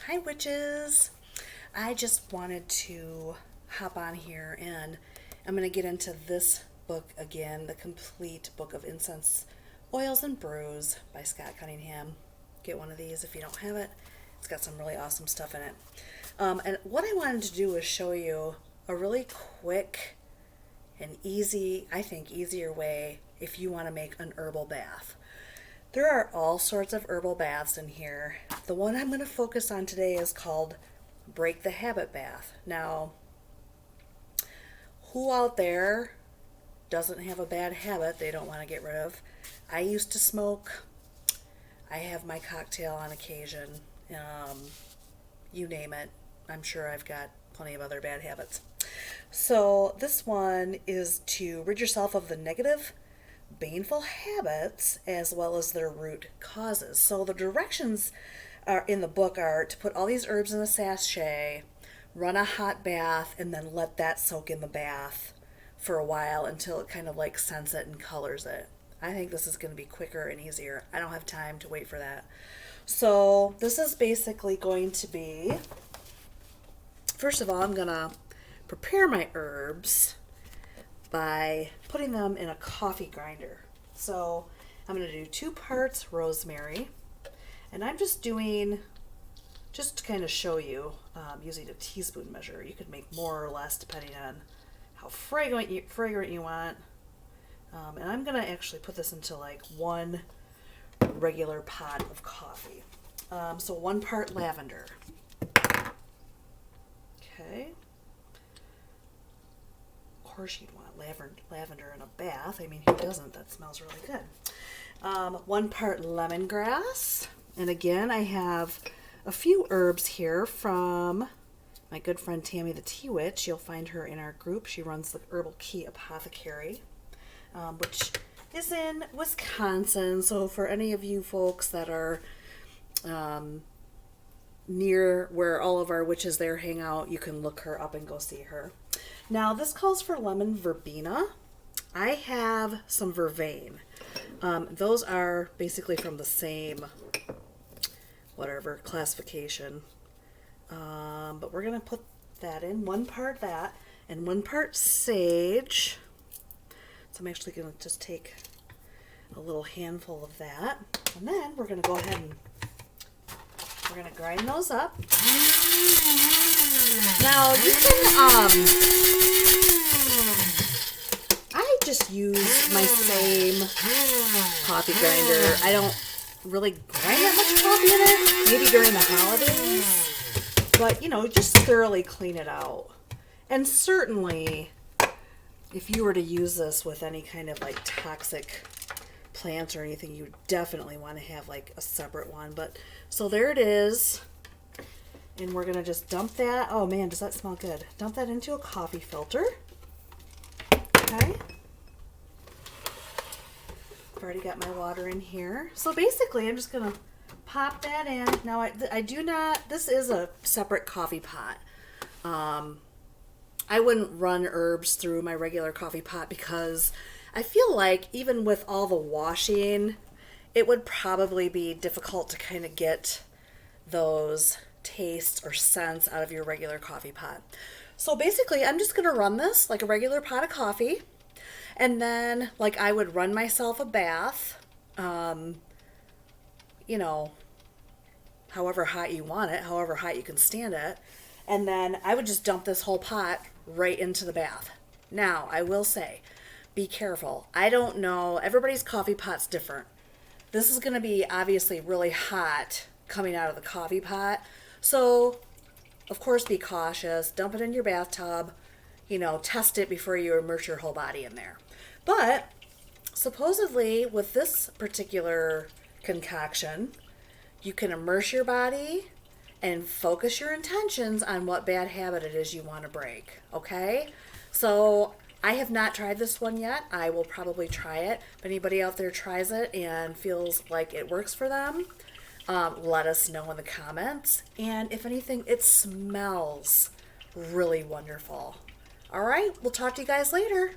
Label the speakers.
Speaker 1: Hi witches! I just wanted to hop on here and I'm going to get into this book again, The Complete Book of Incense, Oils and Brews by Scott Cunningham. Get one of these if you don't have it. It's got some really awesome stuff in it. And what I wanted to do was show you a really quick and easy, I think easier way if you want to make an herbal bath. There are all sorts of herbal baths in here. The one I'm going to focus on today is called Break the Habit Bath. Now, who out there doesn't have a bad habit they don't want to get rid of? I used to smoke. I have my cocktail on occasion. You name it. I'm sure I've got plenty of other bad habits. So this one is to rid yourself of the negative, baneful habits as well as their root causes. So the directions are in the book are to put all these herbs in a sachet, run a hot bath, and then let that soak in the bath for a while until it kind of like scents it and colors it. I think this is going to be quicker and easier. I don't have time to wait for that. So this is basically going to be, first of all, I'm going to prepare my herbs by putting them in a coffee grinder. So I'm going to do 2 parts rosemary, and I'm just doing, just to kind of show you, using a teaspoon measure. You could make more or less depending on how fragrant you want. And I'm going to actually put this into like 1 regular pot of coffee. So 1 part lavender. Okay. Of course you'd want lavender in a bath. I mean, who doesn't? That smells really good. 1 part lemongrass. And again, I have a few herbs here from my good friend Tammy the Tea Witch. You'll find her in our group. She runs the Herbal Key Apothecary, which is in Wisconsin. So for any of you folks that are near where all of our witches there hang out, you can look her up and go see her. Now this calls for lemon verbena. I have some vervain. Those are basically from the same whatever classification. But we're going to put that in, 1 part that and 1 part sage. So I'm actually going to just take a little handful of that, and then we're going to go ahead and we're going to grind those up. Now you can, I just use my same coffee grinder. I don't really grind that much coffee in it, maybe during the holidays, but you know, just thoroughly clean it out. And certainly if you were to use this with any kind of like toxic plants or anything, you definitely want to have like a separate one. But so there it is, and we're gonna just dump that. Oh man, does that smell good? Dump that into a coffee filter. Okay, I've already got my water in here. So basically I'm just gonna pop that in. Now I do not, this is a separate coffee pot. I wouldn't run herbs through my regular coffee pot because I feel like even with all the washing, it would probably be difficult to kind of get those tastes or scents out of your regular coffee pot. So basically I'm just going to run this like a regular pot of coffee, and then like I would run myself a bath, you know, however hot you want it, however hot you can stand it. And then I would just dump this whole pot right into the bath. Now, I will say, be careful. I don't know, everybody's coffee pot's different. This is going to be obviously really hot coming out of the coffee pot. So, of course, be cautious. Dump it in your bathtub. You know, test it before you immerse your whole body in there. But, supposedly, with this particular concoction, you can immerse your body and focus your intentions on what bad habit it is you want to break, okay? So I have not tried this one yet. I will probably try it. If anybody out there tries it and feels like it works for them, let us know in the comments. And if anything, it smells really wonderful. All right, we'll talk to you guys later.